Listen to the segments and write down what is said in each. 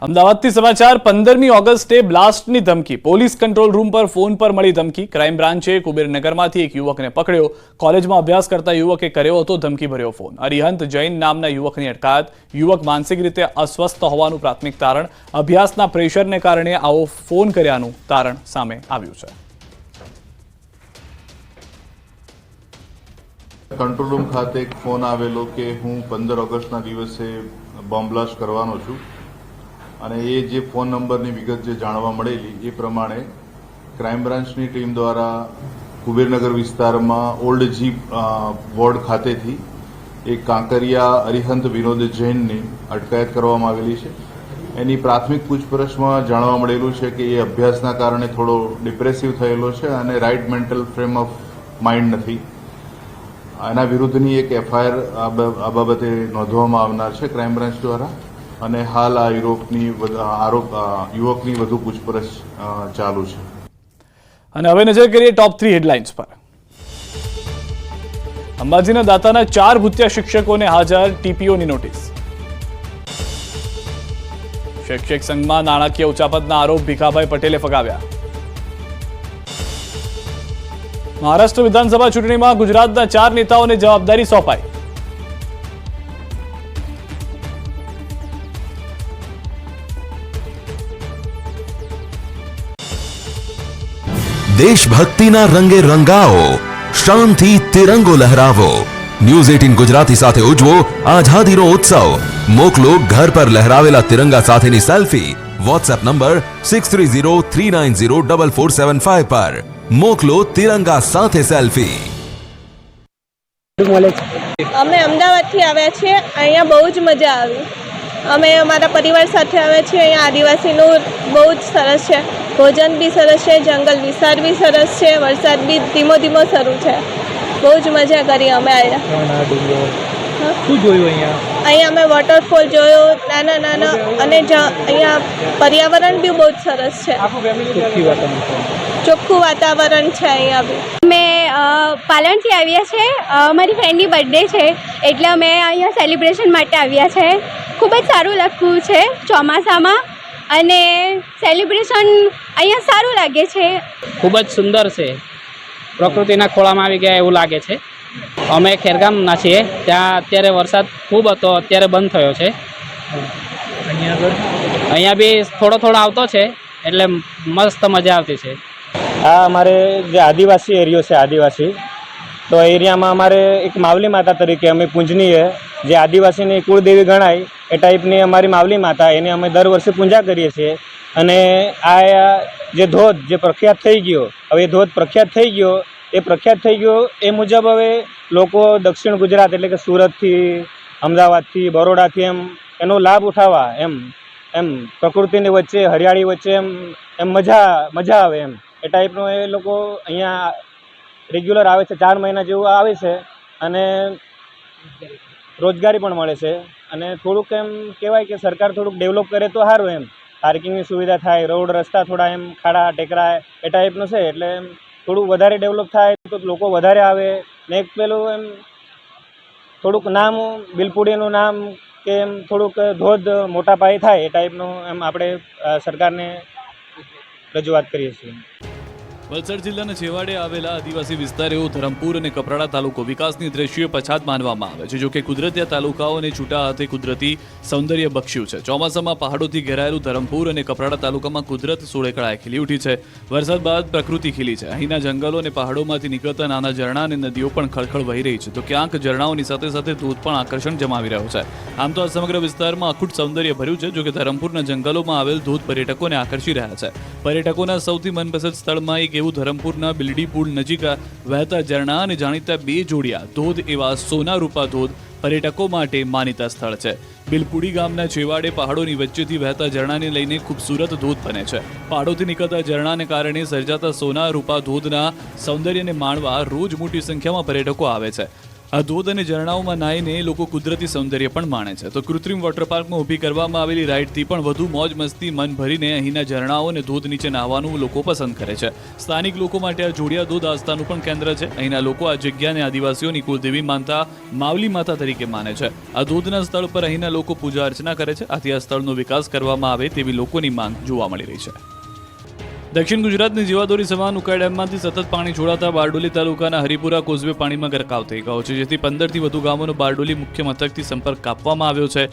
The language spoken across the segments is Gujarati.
અમદાવાદથી સમાચાર 15મી ઓગસ્ટે બ્લાસ્ટની ધમકી પોલીસ કંટ્રોલ રૂમ પર ફોન પર મળી ધમકી ક્રાઇમ બ્રાન્ચે કુબેરનગરમાંથી એક યુવકને પકડ્યો કોલેજમાં અભ્યાસ કરતા યુવકે કર્યો હતો ધમકીભર્યો ફોન અરિહંત જૈન નામના યુવકની અટકાયત યુવક માનસિક રીતે અસ્વસ્થ હોવાનું પ્રાથમિક તારણ અભ્યાસના પ્રેશરને કારણે આવો ફોન કર્યાનું તારણ સામે આવ્યું છે કંટ્રોલ રૂમ ખાતે એક ફોન આવેલો કે હું 15 ઓગસ્ટના દિવસે બોમ્બ બ્લાસ્ટ કરવાનો છું અને એ જે ફોન નંબરની વિગત જે જાણવા મળેલી એ પ્રમાણે ક્રાઇમ બ્રાન્ચની ટીમ દ્વારા કુબેરનગર વિસ્તારમાં ઓલ્ડ જી વોર્ડ ખાતેથી એક કાંકરિયા અરિહંત વિનોદ જૈનની અટકાયત કરવામાં આવેલી છે એની પ્રાથમિક પૂછપરછમાં જાણવા મળેલું છે કે એ અભ્યાસના કારણે થોડો ડિપ્રેસિવ થયેલો છે અને right mental frame of mind નથી એના વિરુદ્ધની એક એફઆઈઆર આ બાબતે નોંધવામાં આવનાર છે ક્રાઇમ બ્રાન્ચ દ્વારા અને હાલ આ યુવકની વધુ પૂછપરછ ચાલુ છે અને હવે નજર કરીએ ટોપ 3 હેડલાઇન્સ પર અંબાજીના દાતાના 4 ભૂતિયા શિક્ષકોને હાજર ટીપીઓની નોટિસ શિક્ષક સંઘમાં નાણાકીય ઉચાપતના આરોપ ભીખાભાઈ પટેલે ફગાવ્યા મહારાષ્ટ્ર વિધાનસભા ચૂંટણીમાં ગુજરાતના 4 નેતાઓને જવાબદારી સોંપાઈ દેશભક્તિના રંગે રંગાવો શાનથી તિરંગો લહેરાવો ન્યૂઝ 18 ગુજરાતી સાથે ઉજવો આઝાદીનો ઉત્સવ મોકલો ઘર પર લહેરાવેલા તિરંગા સાથેની સેલ્ફી વોટ્સએપ નંબર 6303904475 પર મોકલો તિરંગા સાથે સેલ્ફી અમે અમદાવાદથી આવ્યા છીએ અહીંયા બહુ જ મજા આવી અમે અમારા પરિવાર સાથે આવ્યા છીએ અહીંયા આદિવાસીનું બહુ જ સરસ છે ભોજન બી સરસ છે જંગલ વિસ્તાર બી સરસ છે વરસાદ બી ધીમો ધીમો શરૂ છે બહુ જ મજા કરી અમે આવ્યા શું જોયું અહીંયા અમે વોટરફોલ જોયો નાના નાના અને અહીંયા પર્યાવરણ બી બહુ જ સરસ છે ચોખ્ખું વાતાવરણ છે અહીંયા બી અમે પાલણથી આવ્યા છે મારી ફ્રેન્ડની બર્થડે છે એટલે અમે અહીંયા સેલિબ્રેશન માટે આવ્યા છે ખૂબ જ સારું લાગતું છે ચોમાસામાં અને સેલિબ્રેશન અહીંયા સારું લાગે છે ખૂબ જ સુંદર છે પ્રકૃતિના ખોળામાં આવી ગયા એવું લાગે છે અમે ખેરગામના છીએ ત્યાં અત્યારે વરસાદ ખૂબ હતો અત્યારે બંધ થયો છે અહીંયા બી થોડો આવતો છે એટલે મસ્ત મજા આવતી છે આ અમારે જે આદિવાસી એરિયો છે આદિવાસી તો એરિયામાં અમારે એક માવલી માતા તરીકે અમે પૂજનીએ જે આદિવાસીની કુળદેવી ગણાય એ ટાઈપની અમારી માવલી માતા એની અમે દર વર્ષે પૂજા કરીએ છીએ અને આ જે ધોધ જે પ્રખ્યાત થઈ ગયો હવે એ ધોધ પ્રખ્યાત થઈ ગયો એ મુજબ હવે લોકો દક્ષિણ ગુજરાત એટલે કે સુરતથી અમદાવાદથી બરોડાથી એનો લાભ ઉઠાવવા એમ પ્રકૃતિની વચ્ચે હરિયાળી વચ્ચે એમ મજા આવે એ ટાઈપનું એ લોકો અહીંયા રેગ્યુલર આવે છે 4 મહિના જેવું આવે છે અને રોજગારી પણ મળે છે અને થોડુંક એમ કહેવાય કે સરકાર થોડુંક ડેવલપ કરે તો સારું પાર્કિંગની સુવિધા થાય રોડ રસ્તા થોડા ખાડા ટેકરા એ ટાઈપનું છે એટલે થોડુંક વધારે ડેવલપ થાય તો લોકો વધારે આવે ને એક પેલું થોડુંક નામ બિલપુડીનું નામ કે થોડુંક ધોધ મોટા પાયે થાય એ ટાઈપનું આપણે સરકારને રજૂઆત કરીએ છીએ વલસાડ જિલ્લાના છેવાડે આવેલા આદિવાસી વિસ્તાર એવો ધરમપુર અને કપરાડા તાલુકો વિકાસની દ્રષ્ટિએ પછાત માનવામાં આવે છે જોકે કુદરતી તાલુકાઓને છૂટા હાથે કુદરતી સૌંદર્ય બક્ષ્યું છે ચોમાસામાં પહાડોથી ઘેરાયેલું ધરમપુર અને કપરાડા તાલુકામાં કુદરત સોળેકળાએ ખીલી ઉઠી છે વરસાદ બાદ પ્રકૃતિ ખીલી છે અહીંના જંગલો અને પહાડોમાંથી નીકળતા નાના ઝરણા અને નદીઓ પણ ખળખળ વહી રહી છે તો ક્યાંક ઝરણાઓની સાથે સાથે ધોધ પણ આકર્ષણ જમાવી રહ્યો છે આમ તો આ સમગ્ર વિસ્તારમાં અખૂટ સૌંદર્ય ભર્યું છે જોકે ધરમપુરના જંગલોમાં આવેલ ધોધ પર્યટકોને આકર્ષી રહ્યા છે પર્યટકોના સૌથી મનપસંદ સ્થળમાં એક એવું ધરમપુરના બિલડી પુલ નજીક વહેતા ઝરણા અને જાણીતા 2 જોડિયા ધોધ એવા સોના રૂપા ધોધ પર્યટકો માટે માનીતા સ્થળ છે બિલપુડી ગામના છેવાડે પહાડોની વચ્ચેથી વહેતા ઝરણાને લઈને ખૂબસૂરત ધોધ બને છે પહાડોથી નીકળતા ઝરણાને કારણે સર્જાતા સોના રૂપા ધોધના સૌંદર્યને માણવા રોજ મોટી સંખ્યામાં પર્યટકો આવે છે આ ધોધ અને ઝરણાઓમાં નાહીને લોકો કુદરતી સૌંદર્ય પણ માણે છે. તો કૃત્રિમ વોટર પાર્કમાં ઊભી કરવામાં આવેલી રાઇડથી પણ વધુ મોજ મસ્તી મન ભરીને અહીંના ઝરણાઓ અને ધોધ નીચે નાહવાનું લોકો પસંદ કરે છે. સ્થાનિક લોકો માટે આ જોડિયા ધોધ આસ્થાનું પણ કેન્દ્ર છે. અહીંના લોકો આ જગ્યાને આદિવાસીઓની કુળદેવી માનતા માવલી માતા તરીકે માને છે. આ ધોધના સ્થળ પર અહીંના લોકો પૂજા અર્ચના કરે છે. આથી આ સ્થળનો વિકાસ કરવામાં આવે તેવી લોકોની માંગ જોવા મળી રહી છે. દક્ષિણ ગુજરાતની જીવાદોરી સમાન ઉકાઈ ડેમમાંથી સતત પાણી છોડાતા બારડોલી તાલુકાના હરિપુરા કોઝવે પાણીમાં ગરકાવ થઈ ગયો છે, જેથી 15થી વધુ ગામોનો બારડોલી મુખ્ય મથકથી સંપર્ક કાપવામાં આવ્યો છે.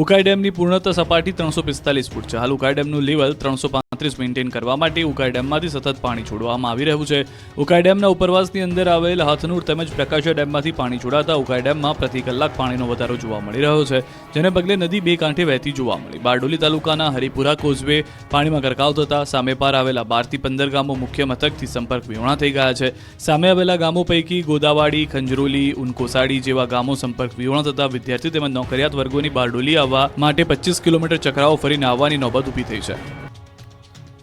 ઉકાઈ ડેમની પૂર્ણતઃ સપાટી 345 ફૂટ છે. હાલ ઉકાઈ ડેમનું લેવલ 335 મેન્ટેન કરવા માટે ઉકાઈ ડેમમાંથી સતત પાણી છોડવામાં આવી રહ્યું છે. ઉકાઈ ડેમના ઉપરવાસની અંદર આવેલ હાથનુર તેમજ પ્રકાશા ડેમમાંથી પાણી છોડાતા ઉકાઈ ડેમમાં પ્રતિ કલાક પાણીનો વધારો જોવા મળી રહ્યો છે, જેને પગલે નદી બે કાંઠે વહેતી જોવા મળી. બારડોલી તાલુકાના હરિપુરા કોઝવે પાણીમાં ગરકાવ થતા સામે પાર આવેલા 12 થી 15 ગામો મુખ્ય મથકથી સંપર્ક વિહોણા થઈ ગયા છે. સામે આવેલા ગામો પૈકી ગોદાવાડી, ખંજરોલી, ઉનકોસાડી જેવા ગામો સંપર્ક વિહોણા થતા વિદ્યાર્થી તેમજ નોકરિયાત વર્ગોની બારડોલી આવવા માટે 25 કિલોમીટર ચક્રાઓ ફરીને આવવાની નોબત ઊભી થઈ છે.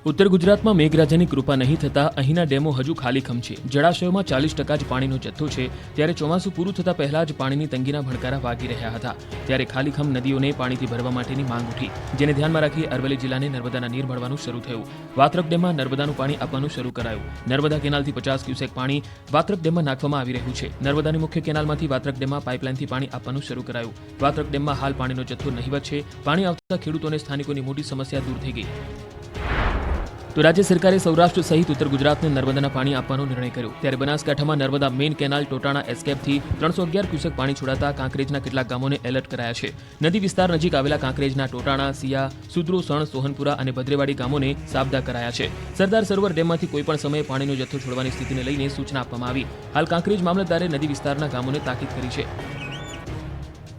ઉત્તર ગુજરાતમાં મેઘરાજાની કૃપા નહીં થતાં અહીંના ડેમો હજુ ખાલીખમ છે. જળાશયોમાં 40% જ પાણીનો જથ્થો છે. ત્યારે ચોમાસું પૂરું થતાં પહેલા જ પાણીની તંગીના ભણકારા વાગી રહ્યા હતા. ત્યારે ખાલીખમ નદીઓને પાણીથી ભરવા માટેની માંગ ઉઠી, જેને ધ્યાનમાં રાખી અરવલ્લી જિલ્લાને નર્મદાના નીર મળવાનું શરૂ થયું. વાત્રક ડેમમાં નર્મદાનું પાણી આપવાનું શરૂ કરાયું. નર્મદા કેનાલથી 50 ક્યુસેક પાણી વાત્રક ડેમમાં નાખવામાં આવી રહ્યું છે. નર્મદાની મુખ્ય કેનાલમાંથી વાત્રક ડેમમાં પાઇપલાઇનથી પાણી આપવાનું શરૂ કરાયું. વાત્રક ડેમમાં હાલ પાણીનો જથ્થો નહિવત છે. પાણી આવતા ખેડૂતોને સ્થાનિકોની મોટી સમસ્યા દૂર થઈ ગઈ. તો રાજ્ય સરકારે સૌરાષ્ટ્ર સહિત ઉત્તર ગુજરાતને નર્મદાના પાણી આપવાનો નિર્ણય કર્યો. ત્યારે બનાસકાંઠામાં નર્મદા મેઇન કેનાલ ટોટાણા એસ્કેપથી 311 ક્યુસેક પાણી છોડાતા કાંકરેજના કેટલાક ગામોને એલર્ટ કરાયા છે. નદી વિસ્તાર નજીક આવેલા કાંકરેજના ટોટાણા, સિયા, સુદ્રો, સણ, સોહનપુરા અને ભદ્રેવાડી ગામોને સાબદા કરાયા છે. સરદાર સરોવર ડેમમાંથી કોઈપણ સમયે પાણીનો જથ્થો છોડવાની સ્થિતિને લઈને સૂચના આપવામાં આવી. હાલ કાંકરેજ મામલતદારે નદી વિસ્તારના ગામોને તાકીદ કરી છે.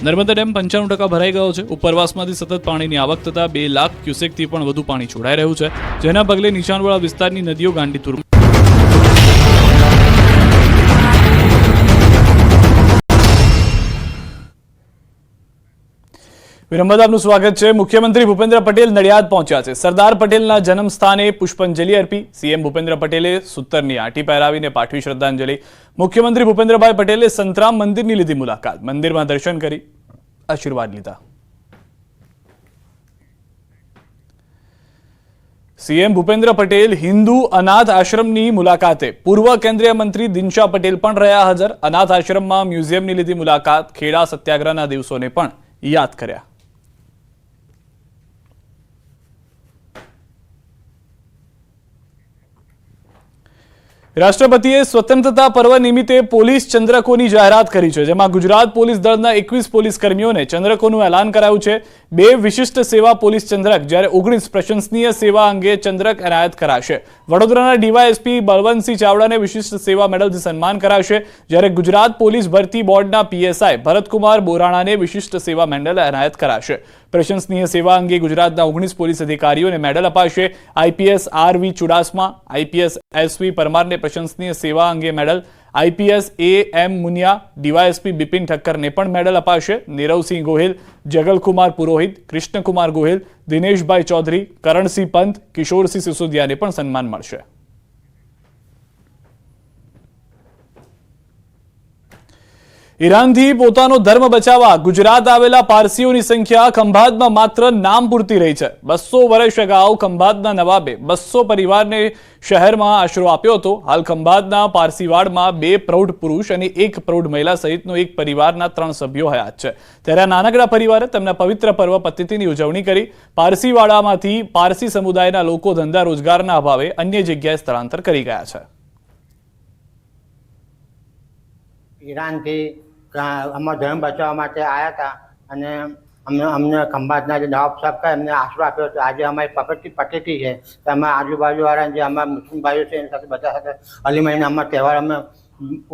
નર્મદા ડેમ 95% ભરાઈ ગયો છે. ઉપરવાસમાંથી સતત પાણીની આવક થતાં 2 લાખ ક્યુસેકથી પણ વધુ પાણી છોડાઈ રહ્યું છે, જેના પગલે નીચાણવાળા વિસ્તારની નદીઓ ગાંડીતુર. વિરમબાદ આપનું સ્વાગત છે. મુખ્યમંત્રી ભૂપેન્દ્ર પટેલ નડિયાદ પહોંચ્યા છે. સરદાર પટેલના જન્મ સ્થાને પુષ્પાંજલિ અર્પી સીએમ ભૂપેન્દ્ર પટેલે સૂતરની આંટી પહેરાવીને પાઠવી શ્રદ્ધાંજલિ. મુખ્યમંત્રી ભૂપેન્દ્રભાઈ પટેલે સંતરામ મંદિરની લીધી મુલાકાત. મંદિરમાં દર્શન કરી આશીર્વાદ લીધા. સીએમ ભૂપેન્દ્ર પટેલ હિન્દુ અનાથ આશ્રમની મુલાકાતે. પૂર્વ કેન્દ્રીય મંત્રી દિનશા પટેલ પણ રહ્યા હાજર. અનાથ આશ્રમમાં મ્યુઝિયમની લીધી મુલાકાત. ખેડા સત્યાગ્રહના દિવસોને પણ યાદ કર્યા. રાષ્ટ્રપતિએ સ્વતંત્રતા પર્વ નિમિત્તે પોલીસ ચંદ્રકોની જાહેરાત કરી છે, જેમાં ગુજરાત પોલીસ દળના 21 પોલીસ કર્મીઓને ચંદ્રકોનું એલાન કરાયું છે. 2 વિશિષ્ટ સેવા પોલીસ ચંદ્રક જ્યારે 19 પ્રશંસનીય સેવા અંગે ચંદ્રક એનાયત કરાશે. વડોદરાના ડીવાયએસપી બલવંતસિંહ ચાવડાને વિશિષ્ટ સેવા મેડલથી સન્માન કરાશે, જ્યારે ગુજરાત પોલીસ ભરતી બોર્ડના પીએસઆઈ ભરતકુમાર બોરાણાને વિશિષ્ટ સેવા મેડલ એનાયત કરાશે. પ્રશંસનીય સેવા અંગે ગુજરાતના 19 પોલીસ અધિકારીઓને મેડલ અપાશે. IPS RV Chudasama, IPS SV પરમારને પ્રશંસનીય સેવા અંગે medal, IPS AM Muniya, DYSP Bipin ઠક્કરને પણ મેડલ અપાશે. નીરવસિંહ ગોહિલ, જગલકુમાર પુરોહિત, કૃષ્ણકુમાર ગોહિલ, દિનેશભાઈ ચૌધરી, કરણસિંહ પંત, કિશોરસિંહ સિસોદિયાને પણ સન્માન મળશે. ઈરાનથી પોતાનો ધર્મ બચાવવા ગુજરાત આવેલા પારસીઓની સંખ્યા ખંભાતમાં માત્ર નામ પૂરતી રહી છે. 200 વર્ષ અગાઉ ખંભાતના નવાબે 200 પરિવારને શહેરમાં આશરો આપ્યો હતો. હાલ ખંભાતના પારસીવાડમાં 2 પ્રૌઢ પુરુષ અને 1 પ્રૌઢ મહિલા સહિતનો 1 પરિવારના 3 સભ્યો હયાત છે. ત્યારે આ નાનકડા પરિવારે તેમના પવિત્ર પર્વ પતિથિની ઉજવણી કરી. પારસીવાડામાંથી પારસી સમુદાયના લોકો ધંધા રોજગારના અભાવે અન્ય જગ્યાએ સ્થળાંતર કરી ગયા છે. ઈરાનથી અમારો ધર્મ બચાવવા માટે આવ્યા હતા અને અમને ખંભાતના જે નવાબ સાહેબ હતા એમને આશરો આપ્યો હતો. આજે અમારી પટેટી છે તો અમે આજુબાજુવાળા જે અમારા મુસ્લિમ ભાઈઓ છે એની સાથે બધા સાથે હળી મળીને અમારા તહેવાર અમે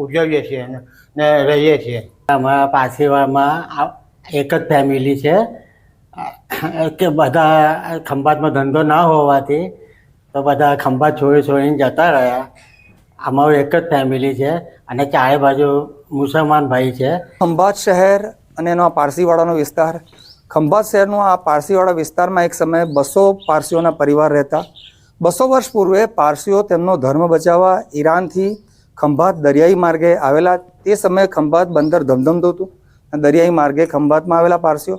ઉજવીએ છીએ ને રહીએ છીએ. અમારા પારસીવાડમાં એક જ ફેમિલી છે કે બધા ખંભાતમાં ધંધો ના હોવાથી તો બધા ખંભાત છોડીને જતા રહ્યા. અમારું એક જ ફેમિલી છે અને ચારે બાજુ મુસલમાન ભાઈ છે. ખંભાત શહેર અને એનો આ પારસીવાડાનો વિસ્તાર, ખંભાત શહેરનો આ પારસીવાડા વિસ્તારમાં એક સમયે 200 પારસીઓના પરિવાર રહેતા. 200 વર્ષ પૂર્વે પારસીઓ તેમનો ધર્મ બચાવવા ઈરાનથી ખંભાત દરિયાઈ માર્ગે આવેલા, તે સમયે ખંભાત બંદર ધમધમતું હતું અને દરિયાઈ માર્ગે ખંભાતમાં આવેલા પારસીઓ,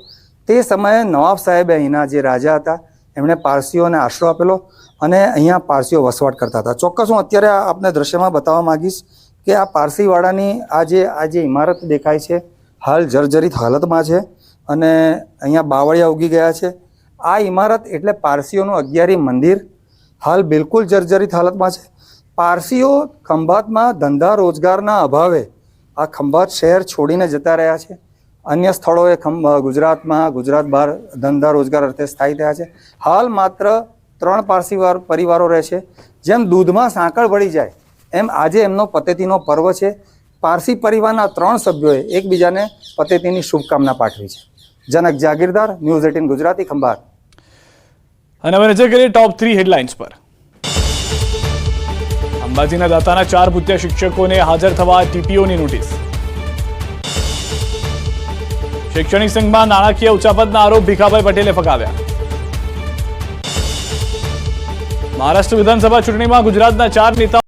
તે સમયે નવાબ સાહેબે અહીંના જે રાજા હતા એમણે પારસીઓને આશરો આપેલો અને અહીંયા પારસીઓ વસવાટ કરતા હતા. ચોક્કસ હું અત્યારે આપને દ્રશ્યમાં બતાવવા માંગીશ કે આ પારસીવાડાની આ જે ઇમારત દેખાય છે હાલ જર્જરિત હાલતમાં છે અને અહીંયા બાવળિયા ઉગી ગયા છે. આ ઇમારત એટલે પારસીઓનું 11મી મંદિર હાલ બિલકુલ જર્જરિત હાલતમાં છે. પારસીઓ ખંભાતમાં ધંધા રોજગારના અભાવે આ ખંભાત શહેર છોડીને જતા રહ્યા છે. અન્ય સ્થળોએ ગુજરાત બહાર ધંધા રોજગાર અર્થે સ્થાયી થયા છે. હાલ માત્ર 3 પારસી પરિવારો રહે છે. જેમ દૂધમાં સાંકળ વળી જાય એમ આજે એમનો પતેતીનો પર્વ છે. પારસી પરિવારના 3 સભ્યોએ એકબીજાને પતેતીની શુભકામના પાઠવી છે. જનક જાગીરદાર, ન્યૂઝ 18 ગુજરાતી, ખંભાત. અને હવે નજર કરીએ ટોપ 3 હેડલાઇન્સ પર. અંબાજીના દાતાના 4 ભૂતિયા શિક્ષકોને હાજર થવા ટીપીઓની નોટિસ. શૈક્ષણિક સંઘમાં નાણાકીય ઉચાપતના આરોપ ભીખાભાઈ પટેલે ફગાવ્યા. મહારાષ્ટ્ર વિધાનસભા ચૂંટણીમાં ગુજરાતના 4 નેતાઓ